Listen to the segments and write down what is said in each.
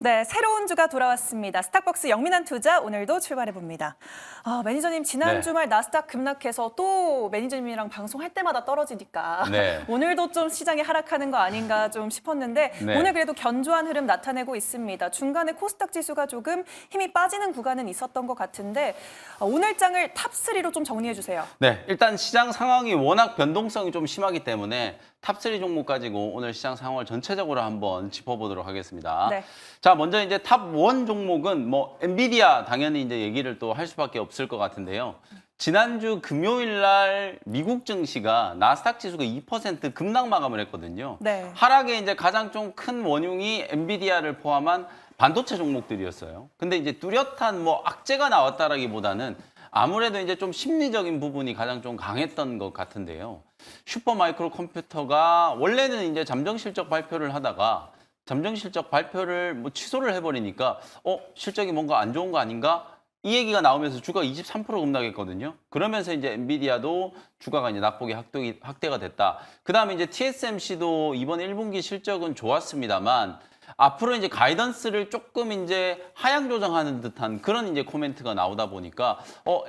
네, 새로운 주가 돌아왔습니다. 스탁벅스 영민한 투자 오늘도 출발해봅니다. 매니저님 지난 네. 주말 나스닥 급락해서 또 매니저님이랑 방송할 때마다 떨어지니까 네. 오늘도 좀 시장이 하락하는 거 아닌가 좀 싶었는데 네. 오늘 그래도 견조한 흐름 나타내고 있습니다. 중간에 코스닥 지수가 조금 힘이 빠지는 구간은 있었던 것 같은데 오늘 장을 탑3로 좀 정리해 주세요. 네, 일단 시장 상황이 워낙 변동성이 좀 심하기 때문에 탑3 종목 가지고 오늘 시장 상황을 전체적으로 한번 짚어보도록 하겠습니다. 네. 자, 먼저 이제 탑1 종목은 뭐 엔비디아 당연히 이제 얘기를 또 할 수밖에 없을 것 같은데요. 지난주 금요일 날 미국 증시가 나스닥 지수가 2% 급락 마감을 했거든요. 네. 하락의 이제 가장 좀 큰 원흉이 엔비디아를 포함한 반도체 종목들이었어요. 근데 이제 뚜렷한 뭐 악재가 나왔다라기보다는 아무래도 이제 좀 심리적인 부분이 가장 좀 강했던 것 같은데요. 슈퍼마이크로 컴퓨터가 원래는 이제 잠정 실적 발표를 하다가 잠정 실적 발표를 뭐 취소를 해버리니까 실적이 뭔가 안 좋은 거 아닌가? 이 얘기가 나오면서 주가가 23% 급락했거든요. 그러면서 이제 엔비디아도 주가가 이제 낙폭이 확대가 됐다. 그다음에 이제 TSMC도 이번 1분기 실적은 좋았습니다만 앞으로 이제 가이던스를 조금 이제 하향 조정하는 듯한 그런 이제 코멘트가 나오다 보니까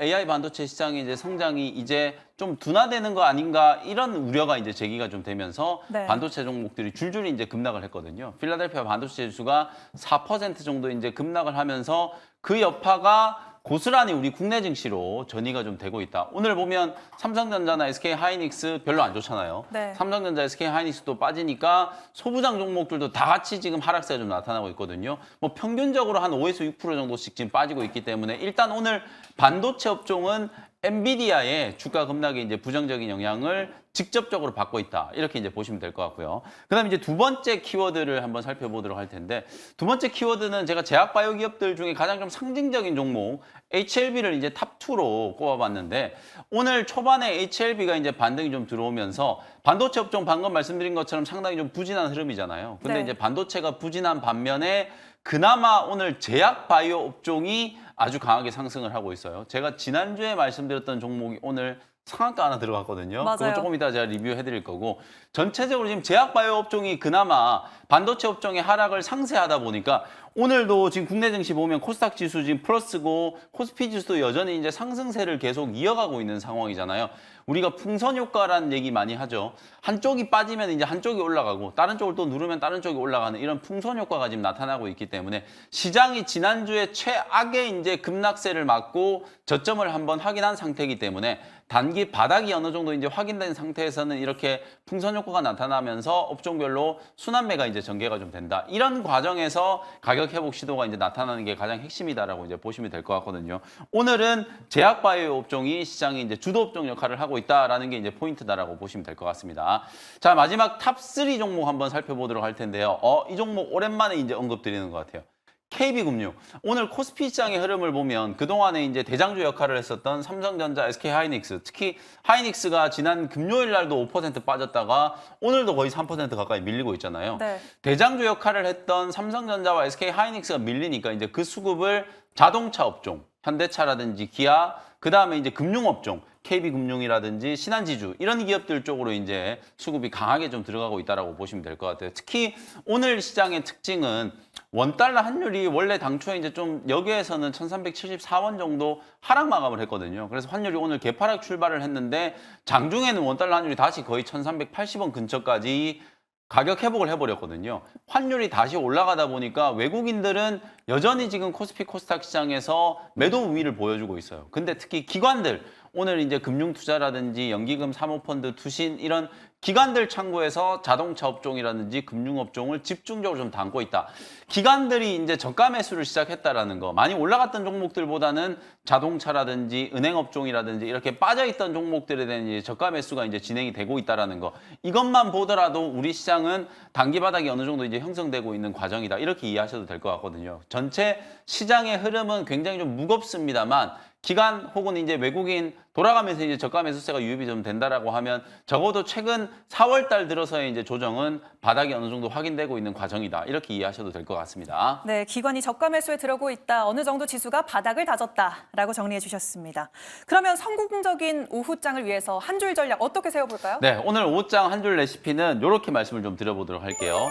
AI 반도체 시장의 이제 성장이 이제 좀 둔화되는 거 아닌가 이런 우려가 이제 제기가 좀 되면서 네. 반도체 종목들이 줄줄이 이제 급락을 했거든요. 필라델피아 반도체 지수가 4% 정도 이제 급락을 하면서 그 여파가 고스란히 우리 국내 증시로 전이가 좀 되고 있다. 오늘 보면 삼성전자나 SK하이닉스 별로 안 좋잖아요. 네. 삼성전자, SK하이닉스도 빠지니까 소부장 종목들도 다 같이 지금 하락세가 좀 나타나고 있거든요. 뭐 평균적으로 한 5에서 6% 정도씩 지금 빠지고 있기 때문에 일단 오늘 반도체 업종은 엔비디아의 주가 급락에 이제 부정적인 영향을 직접적으로 받고 있다. 이렇게 이제 보시면 될 것 같고요. 그다음에 이제 두 번째 키워드를 한번 살펴보도록 할 텐데 두 번째 키워드는 제가 제약 바이오 기업들 중에 가장 좀 상징적인 종목 HLB를 이제 탑2로 꼽아봤는데 오늘 초반에 HLB가 이제 반등이 좀 들어오면서 반도체 업종 방금 말씀드린 것처럼 상당히 좀 부진한 흐름이잖아요. 근데 네. 이제 반도체가 부진한 반면에 그나마 오늘 제약 바이오 업종이 아주 강하게 상승을 하고 있어요. 제가 지난주에 말씀드렸던 종목이 오늘 상한가 하나 들어갔거든요. 맞아요. 그거 조금 이따 제가 리뷰해 드릴 거고 전체적으로 지금 제약 바이오 업종이 그나마 반도체 업종의 하락을 상쇄하다 보니까 오늘도 지금 국내 증시 보면 코스닥 지수 지금 플러스고 코스피 지수도 여전히 이제 상승세를 계속 이어가고 있는 상황이잖아요. 우리가 풍선 효과라는 얘기 많이 하죠. 한쪽이 빠지면 이제 한쪽이 올라가고 다른 쪽을 또 누르면 다른 쪽이 올라가는 이런 풍선 효과가 지금 나타나고 있기 때문에 시장이 지난주에 최악의 이제 급락세를 맞고 저점을 한번 확인한 상태이기 때문에 단기 바닥이 어느 정도 이제 확인된 상태에서는 이렇게 풍선 효과가 나타나면서 업종별로 순환매가 이제 전개가 좀 된다. 이런 과정에서 가격 회복 시도가 이제 나타나는 게 가장 핵심이다라고 이제 보시면 될 것 같거든요. 오늘은 제약 바이오 업종이 시장의 이제 주도 업종 역할을 하고 있다라는 게 이제 포인트다라고 보시면 될 것 같습니다. 자, 마지막 탑3 종목 한번 살펴보도록 할 텐데요. 이 종목 오랜만에 이제 언급드리는 것 같아요. KB금융. 오늘 코스피 시장의 흐름을 보면 그동안에 이제 대장주 역할을 했었던 삼성전자, SK하이닉스, 특히 하이닉스가 지난 금요일 날도 5% 빠졌다가 오늘도 거의 3% 가까이 밀리고 있잖아요. 네. 대장주 역할을 했던 삼성전자와 SK하이닉스가 밀리니까 이제 그 수급을 자동차 업종, 현대차라든지 기아, 그다음에 이제 금융업종, KB금융이라든지 신한지주 이런 기업들 쪽으로 이제 수급이 강하게 좀 들어가고 있다라고 보시면 될 것 같아요. 특히 오늘 시장의 특징은 원달러 환율이 원래 당초에 이제 좀 여기에서는 1374원 정도 하락 마감을 했거든요. 그래서 환율이 오늘 개파락 출발을 했는데 장중에는 원달러 환율이 다시 거의 1380원 근처까지 가격 회복을 해버렸거든요. 환율이 다시 올라가다 보니까 외국인들은 여전히 지금 코스피 코스닥 시장에서 매도 우위를 보여주고 있어요. 근데 특히 기관들, 오늘 이제 금융투자라든지 연기금 사모펀드, 투신 이런 기관들 창구에서 자동차 업종이라든지 금융업종을 집중적으로 좀 담고 있다. 기관들이 이제 저가 매수를 시작했다라는 거. 많이 올라갔던 종목들보다는 자동차라든지 은행업종이라든지 이렇게 빠져있던 종목들에 대한 이제 저가 매수가 이제 진행이 되고 있다라는 거. 이것만 보더라도 우리 시장은 단기 바닥이 어느 정도 이제 형성되고 있는 과정이다. 이렇게 이해하셔도 될 것 같거든요. 전체 시장의 흐름은 굉장히 좀 무겁습니다만 기관 혹은 이제 외국인 돌아가면서 이제 저가 매수세가 유입이 좀 된다라고 하면 적어도 최근 4월 달 들어서의 이제 조정은 바닥이 어느 정도 확인되고 있는 과정이다. 이렇게 이해하셔도 될 것 같습니다. 네, 기관이 저가 매수에 들어오고 있다. 어느 정도 지수가 바닥을 다졌다라고 정리해 주셨습니다. 그러면 성공적인 오후장을 위해서 한 줄 전략 어떻게 세워볼까요? 네, 오늘 오후장 한 줄 레시피는 이렇게 말씀을 좀 드려보도록 할게요.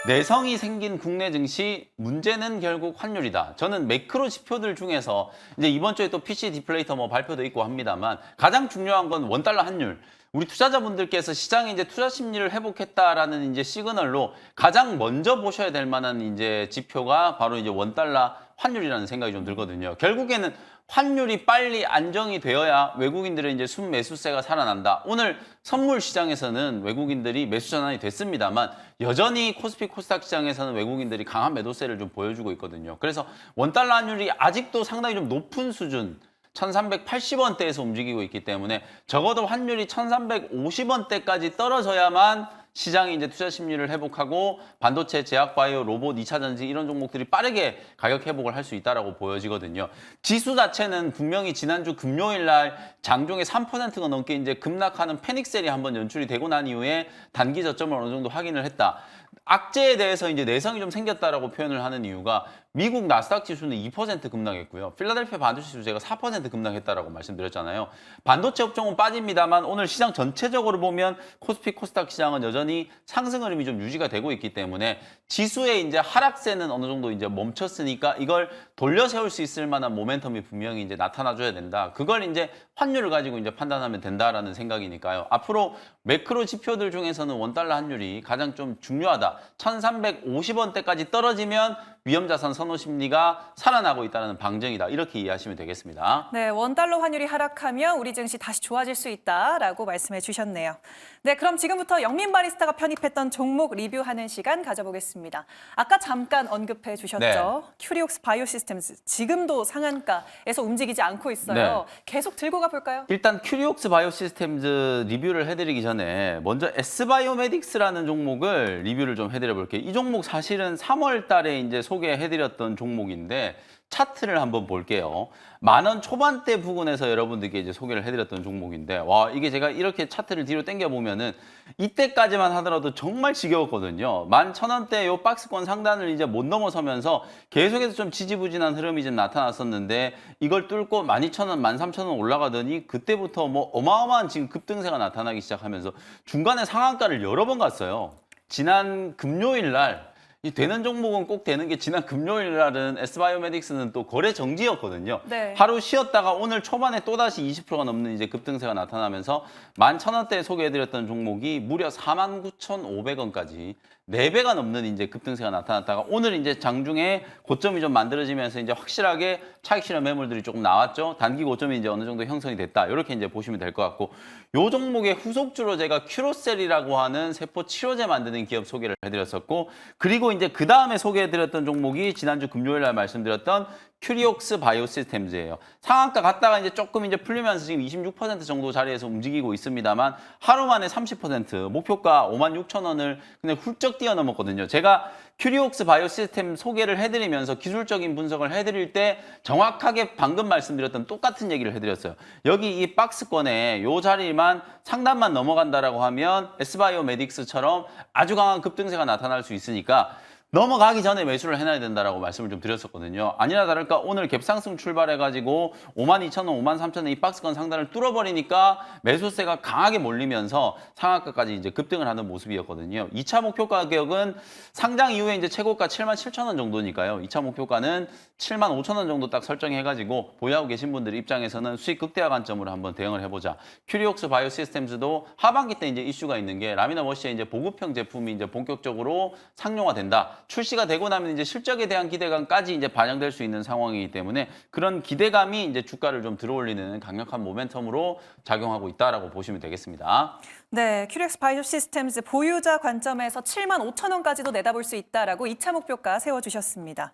내성이 생긴 국내 증시 문제는 결국 환율이다. 저는 매크로 지표들 중에서 이제 이번 주에 또 PC 디플레이터 뭐 발표도 있고 합니다만 가장 중요한 건 원달러 환율. 우리 투자자분들께서 시장에 이제 투자 심리를 회복했다라는 이제 시그널로 가장 먼저 보셔야 될 만한 이제 지표가 바로 이제 원달러 환율이라는 생각이 좀 들거든요. 결국에는 환율이 빨리 안정이 되어야 외국인들의 이제 순매수세가 살아난다. 오늘 선물 시장에서는 외국인들이 매수 전환이 됐습니다만 여전히 코스피 코스닥 시장에서는 외국인들이 강한 매도세를 좀 보여주고 있거든요. 그래서 원달러 환율이 아직도 상당히 좀 높은 수준 1380원대에서 움직이고 있기 때문에 적어도 환율이 1350원대까지 떨어져야만 시장이 이제 투자 심리를 회복하고 반도체, 제약바이오, 로봇, 2차 전지 이런 종목들이 빠르게 가격 회복을 할 수 있다라고 보여지거든요. 지수 자체는 분명히 지난주 금요일 날 장중에 3%가 넘게 이제 급락하는 패닉셀이 한번 연출이 되고 난 이후에 단기 저점을 어느 정도 확인을 했다. 악재에 대해서 이제 내성이 좀 생겼다라고 표현을 하는 이유가 미국 나스닥 지수는 2% 급락했고요. 필라델피아 반도체 지수 제가 4% 급락했다라고 말씀드렸잖아요. 반도체 업종은 빠집니다만 오늘 시장 전체적으로 보면 코스피 코스닥 시장은 여전히 상승 흐름이 좀 유지가 되고 있기 때문에 지수의 이제 하락세는 어느 정도 이제 멈췄으니까 이걸 돌려 세울 수 있을 만한 모멘텀이 분명히 이제 나타나줘야 된다. 그걸 이제 환율을 가지고 이제 판단하면 된다라는 생각이니까요. 앞으로 매크로 지표들 중에서는 원달러 환율이 가장 좀 중요하다. 1350원대까지 떨어지면 위험자산 선호 심리가 살아나고 있다는 방증이다. 이렇게 이해하시면 되겠습니다. 네, 원달러 환율이 하락하면 우리 증시 다시 좋아질 수 있다라고 말씀해 주셨네요. 네, 그럼 지금부터 영민 바리스타가 편입했던 종목 리뷰하는 시간 가져보겠습니다. 아까 잠깐 언급해 주셨죠. 네. 큐리옥스 바이오시스템스 지금도 상한가에서 움직이지 않고 있어요. 네. 계속 들고 가볼까요? 일단 큐리옥스 바이오시스템즈 리뷰를 해드리기 전에 먼저 S바이오메딕스라는 종목을 리뷰를 좀 해드려 볼게요. 이 종목 사실은 3월 달에 이제 소개해드렸던 종목인데 차트를 한번 볼게요. 10,000원 초반대 부근에서 여러분들께 이제 소개를 해드렸던 종목인데 와 이게 제가 이렇게 차트를 뒤로 당겨 보면은 이때까지만 하더라도 정말 지겨웠거든요. 11,000원대 요 박스권 상단을 이제 못 넘어서면서 계속해서 좀 지지부진한 흐름이 좀 나타났었는데 이걸 뚫고 12,000원, 13,000원 올라가더니 그때부터 뭐 어마어마한 지금 급등세가 나타나기 시작하면서 중간에 상한가를 여러 번 갔어요. 지난 금요일 날 이 되는 종목은 꼭 되는 게 지난 금요일 날은 S바이오메딕스는 또 거래 정지였거든요. 네. 하루 쉬었다가 오늘 초반에 또다시 20%가 넘는 이제 급등세가 나타나면서 11,000원대에 소개해드렸던 종목이 무려 49,500원까지 4배가 넘는 이제 급등세가 나타났다가 오늘 이제 장중에 고점이 좀 만들어지면서 이제 확실하게 차익 실현 매물들이 조금 나왔죠. 단기 고점이 이제 어느 정도 형성이 됐다. 이렇게 이제 보시면 될 것 같고 요 종목의 후속주로 제가 큐로셀이라고 하는 세포 치료제 만드는 기업 소개를 해드렸었고 그리고 이제 그 다음에 소개해드렸던 종목이 지난주 금요일 날 말씀드렸던 큐리옥스 바이오시스템즈예요. 상한가 갔다가 이제 조금 이제 풀리면서 지금 26% 정도 자리에서 움직이고 있습니다만 하루 만에 30% 목표가 56,000원을 그냥 훌쩍 뛰어넘었거든요. 제가 큐리옥스 바이오시스템 소개를 해드리면서 기술적인 분석을 해드릴 때 정확하게 방금 말씀드렸던 똑같은 얘기를 해드렸어요. 여기 이 박스권에 요 자리만 상단만 넘어간다라고 하면 S바이오메딕스처럼 아주 강한 급등세가 나타날 수 있으니까 넘어가기 전에 매수를 해놔야 된다라고 말씀을 좀 드렸었거든요. 아니나 다를까 오늘 갭상승 출발해가지고 52,000원, 53,000원 이 박스권 상단을 뚫어버리니까 매수세가 강하게 몰리면서 상한가까지 이제 급등을 하는 모습이었거든요. 2차 목표 가격은 상장 이후에 이제 최고가 77,000원 정도니까요. 2차 목표가는 75,000원 정도 딱 설정해가지고 보유하고 계신 분들 입장에서는 수익 극대화 관점으로 한번 대응을 해보자. 큐리옥스 바이오시스템즈도 하반기 때 이제 이슈가 있는 게 라미나 워시의 이제 보급형 제품이 이제 본격적으로 상용화 된다. 출시가 되고 나면 이제 실적에 대한 기대감까지 이제 반영될 수 있는 상황이기 때문에 그런 기대감이 이제 주가를 좀 들어올리는 강력한 모멘텀으로 작용하고 있다라고 보시면 되겠습니다. 네, 큐리옥스 바이오시스템즈 보유자 관점에서 75,000원까지도 내다볼 수 있다라고 2차 목표가 세워주셨습니다.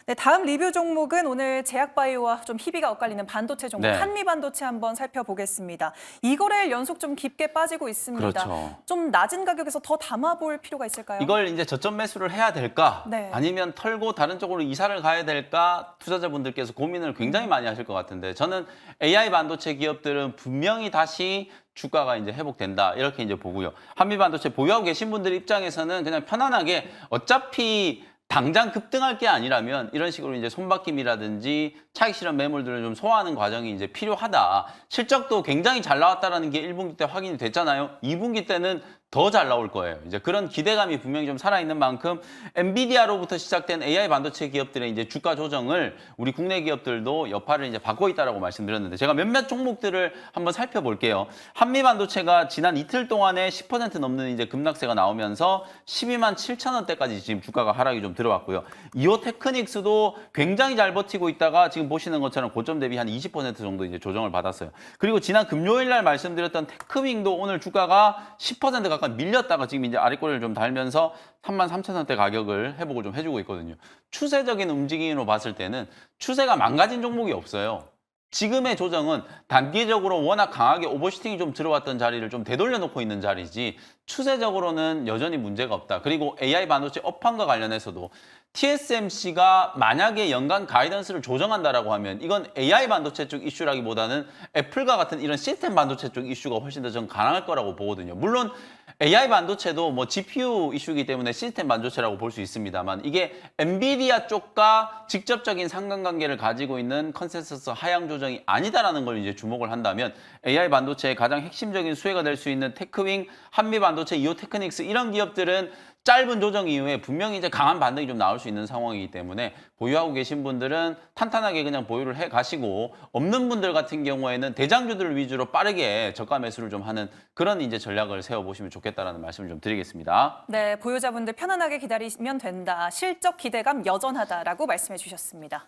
네, 다음 리뷰 종목은 오늘 제약바이오와 좀 희비가 엇갈리는 반도체 종목 네. 한미반도체 한번 살펴보겠습니다. 이거래일 연속 좀 깊게 빠지고 있습니다. 그렇죠. 좀 낮은 가격에서 더 담아볼 필요가 있을까요? 이걸 이제 저점 매수를 해야 될까? 네. 아니면 털고 다른 쪽으로 이사를 가야 될까? 투자자분들께서 고민을 굉장히 많이 하실 것 같은데 저는 AI 반도체 기업들은 분명히 다시 주가가 이제 회복된다 이렇게 이제 보고요. 한미반도체 보유하고 계신 분들 입장에서는 그냥 편안하게 어차피 당장 급등할 게 아니라면 이런 식으로 이제 손바뀜이라든지 차익 실현 매물들을 좀 소화하는 과정이 이제 필요하다. 실적도 굉장히 잘 나왔다라는 게 1분기 때 확인이 됐잖아요. 2분기 때는 더 잘 나올 거예요. 이제 그런 기대감이 분명히 좀 살아있는 만큼 엔비디아로부터 시작된 AI 반도체 기업들의 이제 주가 조정을 우리 국내 기업들도 여파를 이제 받고 있다라고 말씀드렸는데 제가 몇몇 종목들을 한번 살펴볼게요. 한미 반도체가 지난 이틀 동안에 10% 넘는 이제 급락세가 나오면서 12만 7천 원대까지 지금 주가가 하락이 좀 들어왔고요. 이오 테크닉스도 굉장히 잘 버티고 있다가 지금 보시는 것처럼 고점 대비 한 20% 정도 이제 조정을 받았어요. 그리고 지난 금요일 날 말씀드렸던 테크윙도 오늘 주가가 10% 가까이 밀렸다가 지금 이제 아래꼬리를 좀 달면서 3만 3천 원대 가격을 회복을 좀 해주고 있거든요. 추세적인 움직임으로 봤을 때는 추세가 망가진 종목이 없어요. 지금의 조정은 단기적으로 워낙 강하게 오버슈팅이 좀 들어왔던 자리를 좀 되돌려 놓고 있는 자리지 추세적으로는 여전히 문제가 없다. 그리고 AI 반도체 업황과 관련해서도 TSMC가 만약에 연간 가이던스를 조정한다라고 하면 이건 AI 반도체 쪽 이슈라기보다는 애플과 같은 이런 시스템 반도체 쪽 이슈가 훨씬 더 좀 강할 거라고 보거든요. 물론 AI 반도체도 뭐 GPU 이슈이기 때문에 시스템 반도체라고 볼 수 있습니다만 이게 엔비디아 쪽과 직접적인 상관관계를 가지고 있는 컨센서스 하향 조정이 아니다라는 걸 이제 주목을 한다면 AI 반도체의 가장 핵심적인 수혜가 될 수 있는 테크윙, 한미 반도체, 이오 테크닉스 이런 기업들은 짧은 조정 이후에 분명히 이제 강한 반등이 좀 나올 수 있는 상황이기 때문에 보유하고 계신 분들은 탄탄하게 그냥 보유를 해 가시고 없는 분들 같은 경우에는 대장주들 위주로 빠르게 저가 매수를 좀 하는 그런 이제 전략을 세워 보시면 좋겠다라는 말씀을 좀 드리겠습니다. 네, 보유자분들 편안하게 기다리시면 된다. 실적 기대감 여전하다라고 말씀해 주셨습니다.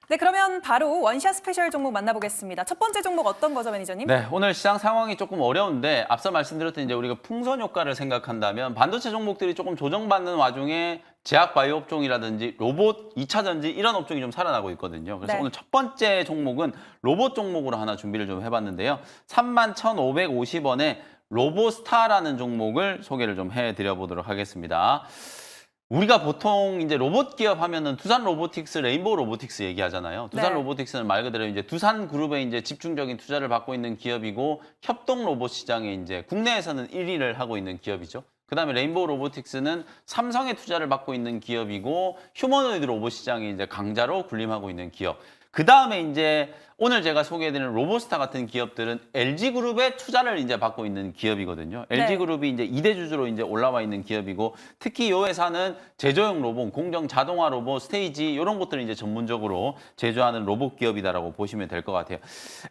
네, 그러면 바로 원샷 스페셜 종목 만나보겠습니다. 첫 번째 종목 어떤 거죠, 매니저님? 네, 오늘 시장 상황이 조금 어려운데 앞서 말씀드렸던 이제 우리가 풍선 효과를 생각한다면 반도체 종목들이 조금 조정받는 와중에 제약 바이오 업종이라든지 로봇, 2차 전지 이런 업종이 좀 살아나고 있거든요. 그래서 네. 오늘 첫 번째 종목은 로봇 종목으로 하나 준비를 좀 해봤는데요. 31,550원에 로보스타라는 종목을 소개를 좀 해드려 보도록 하겠습니다. 우리가 보통 이제 로봇 기업 하면은 두산 로보틱스, 레인보우 로보틱스 얘기하잖아요. 두산 네. 로보틱스는 말 그대로 이제 두산 그룹에 이제 집중적인 투자를 받고 있는 기업이고 협동 로봇 시장에 이제 국내에서는 1위를 하고 있는 기업이죠. 그다음에 레인보우 로보틱스는 삼성의 투자를 받고 있는 기업이고 휴머노이드 로봇 시장에 이제 강자로 군림하고 있는 기업. 그다음에 이제 오늘 제가 소개해드리는 로보스타 같은 기업들은 LG그룹의 투자를 이제 받고 있는 기업이거든요. 네. LG그룹이 이제 2대 주주로 이제 올라와 있는 기업이고 특히 이 회사는 제조용 로봇, 공정 자동화 로봇, 스테이지 이런 것들을 이제 전문적으로 제조하는 로봇 기업이다라고 보시면 될 것 같아요.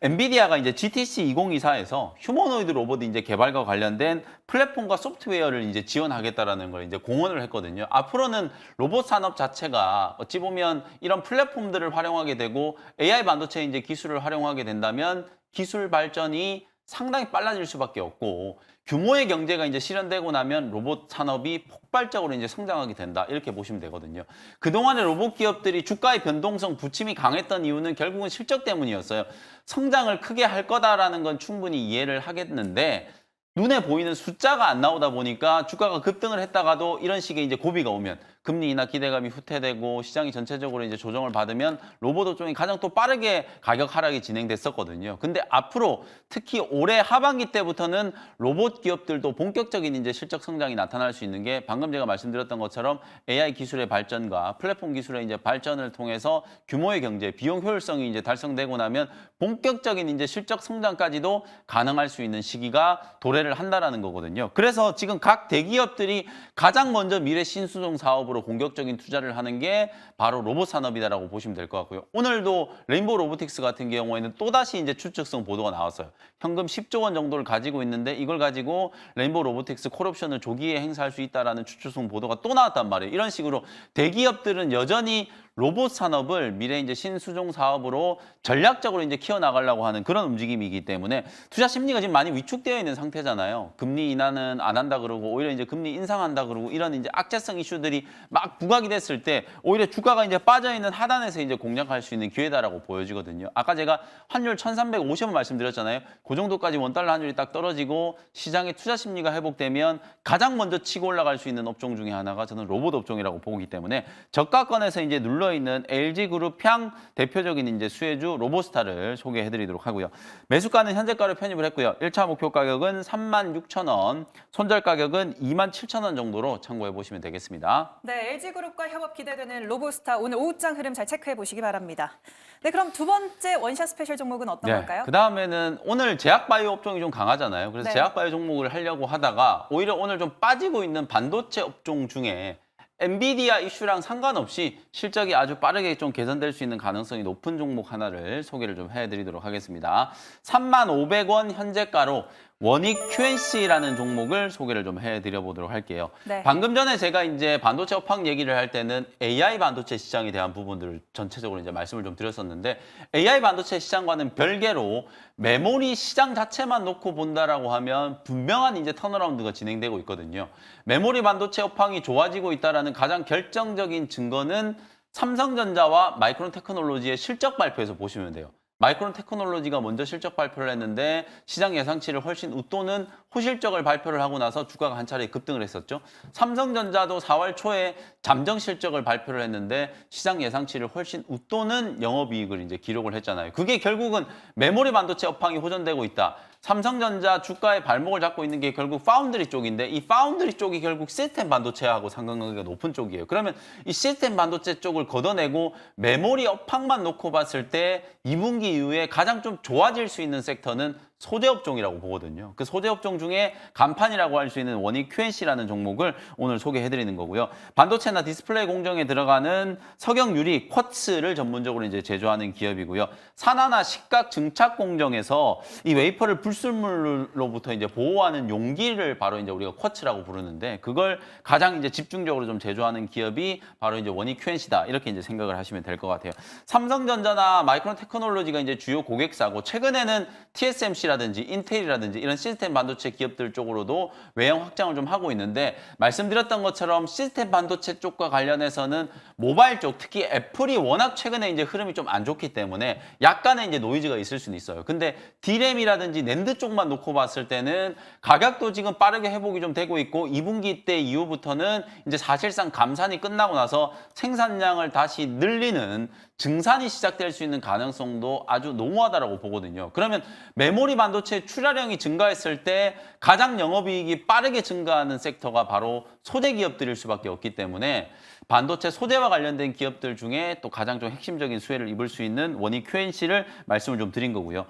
엔비디아가 이제 GTC 2024에서 휴머노이드 로봇 이제 개발과 관련된 플랫폼과 소프트웨어를 이제 지원하겠다라는 걸 이제 공언을 했거든요. 앞으로는 로봇 산업 자체가 어찌 보면 이런 플랫폼들을 활용하게 되고 AI 반도체 이제 기술을 활용하게 된다면 기술 발전이 상당히 빨라질 수밖에 없고 규모의 경제가 이제 실현되고 나면 로봇 산업이 폭발적으로 이제 성장하게 된다 이렇게 보시면 되거든요. 그동안의 로봇 기업들이 주가의 변동성 부침이 강했던 이유는 결국은 실적 때문이었어요. 성장을 크게 할 거다라는 건 충분히 이해를 하겠는데 눈에 보이는 숫자가 안 나오다 보니까 주가가 급등을 했다가도 이런 식의 이제 고비가 오면 금리 인하 기대감이 후퇴되고 시장이 전체적으로 이제 조정을 받으면 로봇 업종이 가장 또 빠르게 가격 하락이 진행됐었거든요. 근데 앞으로 특히 올해 하반기 때부터는 로봇 기업들도 본격적인 이제 실적 성장이 나타날 수 있는 게 방금 제가 말씀드렸던 것처럼 AI 기술의 발전과 플랫폼 기술의 이제 발전을 통해서 규모의 경제, 비용 효율성이 이제 달성되고 나면 본격적인 이제 실적 성장까지도 가능할 수 있는 시기가 도래를 한다라는 거거든요. 그래서 지금 각 대기업들이 가장 먼저 미래 신수종 사업으로 공격적인 투자를 하는 게 바로 로봇 산업이다라고 보시면 될 것 같고요. 오늘도 레인보우 로보틱스 같은 경우에는 또다시 이제 추측성 보도가 나왔어요. 현금 10조 원 정도를 가지고 있는데 이걸 가지고 레인보우 로보틱스 콜옵션을 조기에 행사할 수 있다라는 추측성 보도가 또 나왔단 말이에요. 이런 식으로 대기업들은 여전히 로봇 산업을 미래 이제 신수종 사업으로 전략적으로 이제 키워나가려고 하는 그런 움직임이기 때문에 투자 심리가 지금 많이 위축되어 있는 상태잖아요. 금리 인하는 안 한다 그러고 오히려 이제 금리 인상한다 그러고 이런 이제 악재성 이슈들이 막 부각이 됐을 때 오히려 주가가 이제 빠져 있는 하단에서 이제 공략할 수 있는 기회다라고 보여지거든요. 아까 제가 환율 1,350원 말씀드렸잖아요. 그 정도까지 원달러 환율이 딱 떨어지고 시장의 투자 심리가 회복되면 가장 먼저 치고 올라갈 수 있는 업종 중에 하나가 저는 로봇 업종이라고 보기 때문에 저가권에서 이제 눌러 들어있는 LG그룹 향 대표적인 이제 수혜주 로보스타를 소개해드리도록 하고요. 매수가는 현재가로 편입을 했고요. 1차 목표 가격은 36,000원, 손절 가격은 27,000원 정도로 참고해 보시면 되겠습니다. 네, LG그룹과 협업 기대되는 로보스타 오늘 오후장 흐름 잘 체크해 보시기 바랍니다. 네, 그럼 두 번째 원샷 스페셜 종목은 어떤 걸까요? 그 다음에는 오늘 제약바이오 업종이 좀 강하잖아요. 그래서 네. 제약바이오 종목을 하려고 하다가 오히려 오늘 좀 빠지고 있는 반도체 업종 중에 엔비디아 이슈랑 상관없이 실적이 아주 빠르게 좀 개선될 수 있는 가능성이 높은 종목 하나를 소개를 좀 해드리도록 하겠습니다. 35,000원 현재가로 원익 QNC라는 종목을 소개를 좀 해드려보도록 할게요. 네. 방금 전에 제가 이제 반도체 업황 얘기를 할 때는 AI 반도체 시장에 대한 부분들을 전체적으로 이제 말씀을 좀 드렸었는데 AI 반도체 시장과는 별개로 메모리 시장 자체만 놓고 본다라고 하면 분명한 이제 턴어라운드가 진행되고 있거든요. 메모리 반도체 업황이 좋아지고 있다라는 가장 결정적인 증거는 삼성전자와 마이크론 테크놀로지의 실적 발표에서 보시면 돼요. 마이크론 테크놀로지가 먼저 실적 발표를 했는데 시장 예상치를 훨씬 웃도는 호실적을 발표를 하고 나서 주가가 한 차례 급등을 했었죠. 삼성전자도 4월 초에 잠정 실적을 발표를 했는데 시장 예상치를 훨씬 웃도는 영업이익을 이제 기록을 했잖아요. 그게 결국은 메모리 반도체 업황이 호전되고 있다. 삼성전자 주가의 발목을 잡고 있는 게 결국 파운드리 쪽인데 이 파운드리 쪽이 결국 시스템 반도체하고 상관관계가 높은 쪽이에요. 그러면 이 시스템 반도체 쪽을 걷어내고 메모리 업황만 놓고 봤을 때 2분기 이후에 가장 좀 좋아질 수 있는 섹터는 소재 업종이라고 보거든요. 그 소재 업종 중에 간판이라고 할 수 있는 원익 QNC라는 종목을 오늘 소개해드리는 거고요. 반도체나 디스플레이 공정에 들어가는 석영 유리 쿼츠를 전문적으로 이제 제조하는 기업이고요. 산화나 식각 증착 공정에서 이 웨이퍼를 불순물로부터 이제 보호하는 용기를 바로 이제 우리가 쿼츠라고 부르는데 그걸 가장 이제 집중적으로 좀 제조하는 기업이 바로 이제 원익 QNC다 이렇게 이제 생각을 하시면 될 것 같아요. 삼성전자나 마이크론 테크놀로지가 이제 주요 고객사고 최근에는 TSMC 라든지 인텔이라든지 이런 시스템 반도체 기업들 쪽으로도 외형 확장을 좀 하고 있는데 말씀드렸던 것처럼 시스템 반도체 쪽과 관련해서는 모바일 쪽 특히 애플이 워낙 최근에 이제 흐름이 좀 안 좋기 때문에 약간의 이제 노이즈가 있을 수는 있어요. 근데 D램이라든지 낸드 쪽만 놓고 봤을 때는 가격도 지금 빠르게 회복이 좀 되고 있고 2분기 때 이후부터는 이제 사실상 감산이 끝나고 나서 생산량을 다시 늘리는 증산이 시작될 수 있는 가능성도 아주 농후하다라고 보거든요. 그러면 메모리 반도체 출하량이 증가했을 때 가장 영업이익이 빠르게 증가하는 섹터가 바로 소재 기업들일 수밖에 없기 때문에 반도체 소재와 관련된 기업들 중에 또 가장 좀 핵심적인 수혜를 입을 수 있는 원익 QNC를 말씀을 좀 드린 거고요.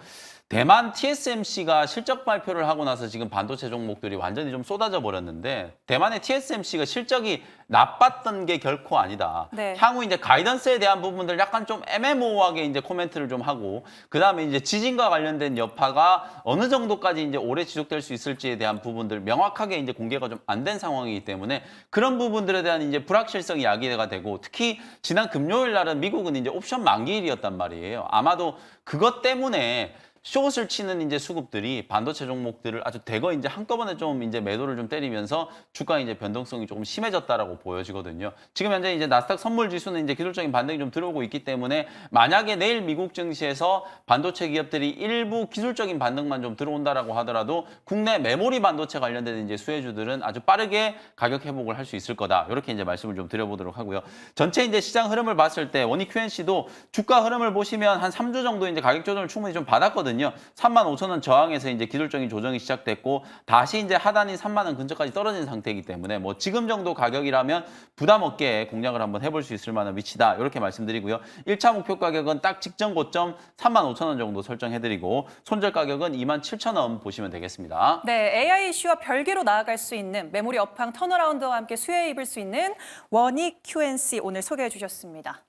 대만 TSMC가 실적 발표를 하고 나서 지금 반도체 종목들이 완전히 좀 쏟아져 버렸는데 대만의 TSMC가 실적이 나빴던 게 결코 아니다. 네. 향후 이제 가이던스에 대한 부분들 약간 좀 애매모호하게 이제 코멘트를 좀 하고 그다음에 이제 지진과 관련된 여파가 어느 정도까지 이제 오래 지속될 수 있을지에 대한 부분들 명확하게 이제 공개가 좀 안 된 상황이기 때문에 그런 부분들에 대한 이제 불확실성이 야기가 되고 특히 지난 금요일 날은 미국은 이제 옵션 만기일이었단 말이에요. 아마도 그것 때문에 숏을 치는 이제 수급들이 반도체 종목들을 아주 대거 이제 한꺼번에 좀 이제 매도를 좀 때리면서 주가 이제 변동성이 조금 심해졌다라고 보여지거든요. 지금 현재 이제 나스닥 선물 지수는 이제 기술적인 반등이 좀 들어오고 있기 때문에 만약에 내일 미국 증시에서 반도체 기업들이 일부 기술적인 반등만 좀 들어온다라고 하더라도 국내 메모리 반도체 관련된 이제 수혜주들은 아주 빠르게 가격 회복을 할 수 있을 거다. 이렇게 이제 말씀을 좀 드려보도록 하고요. 전체 이제 시장 흐름을 봤을 때 원익 QNC도 주가 흐름을 보시면 한 3주 정도 이제 가격 조정을 충분히 좀 받았거든요. 35,000원 저항에서 이제 기술적인 조정이 시작됐고 다시 이제 하단인 30,000원 근처까지 떨어진 상태이기 때문에 뭐 지금 정도 가격이라면 부담 없게 공략을 한번 해볼 수 있을 만한 위치다. 이렇게 말씀드리고요. 1차 목표 가격은 딱 직전 고점 35,000원 정도 설정해드리고 손절 가격은 27,000원 보시면 되겠습니다. 네, AI 이슈와 별개로 나아갈 수 있는 메모리 업황 턴어라운드와 함께 수혜에 입을 수 있는 원익 QNC 오늘 소개해 주셨습니다.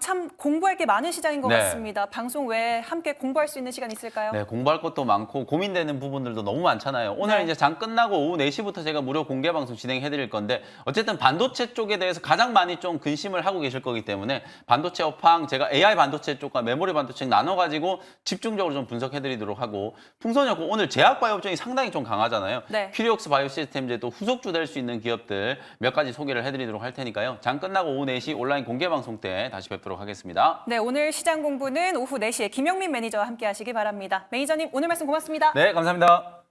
참 공부할 게 많은 시장인 것 네. 같습니다. 방송 외에 함께 공부할 수 있는 시간 있을까요? 네, 공부할 것도 많고 고민되는 부분들도 너무 많잖아요. 오늘 네. 이제 장 끝나고 오후 4시부터 제가 무료 공개 방송 진행해 드릴 건데 어쨌든 반도체 쪽에 대해서 가장 많이 좀 근심을 하고 계실 거기 때문에 반도체 업황 제가 AI 반도체 쪽과 메모리 반도체 나눠 가지고 집중적으로 좀 분석해 드리도록 하고 풍선이었고 오늘 제약바이오 업종이 상당히 좀 강하잖아요. 네. 퀴리옥스 바이오시스템제 또 후속주 될 수 있는 기업들 몇 가지 소개를 해 드리도록 할 테니까요. 장 끝나고 오후 4시 온라인 공개 방송 때 다시 뵙도록 하겠습니다. 네, 오늘 시장 공부는 오후 4시에 김영민 매니저와 함께 하시기 바랍니다. 매니저님, 오늘 말씀 고맙습니다. 네, 감사합니다.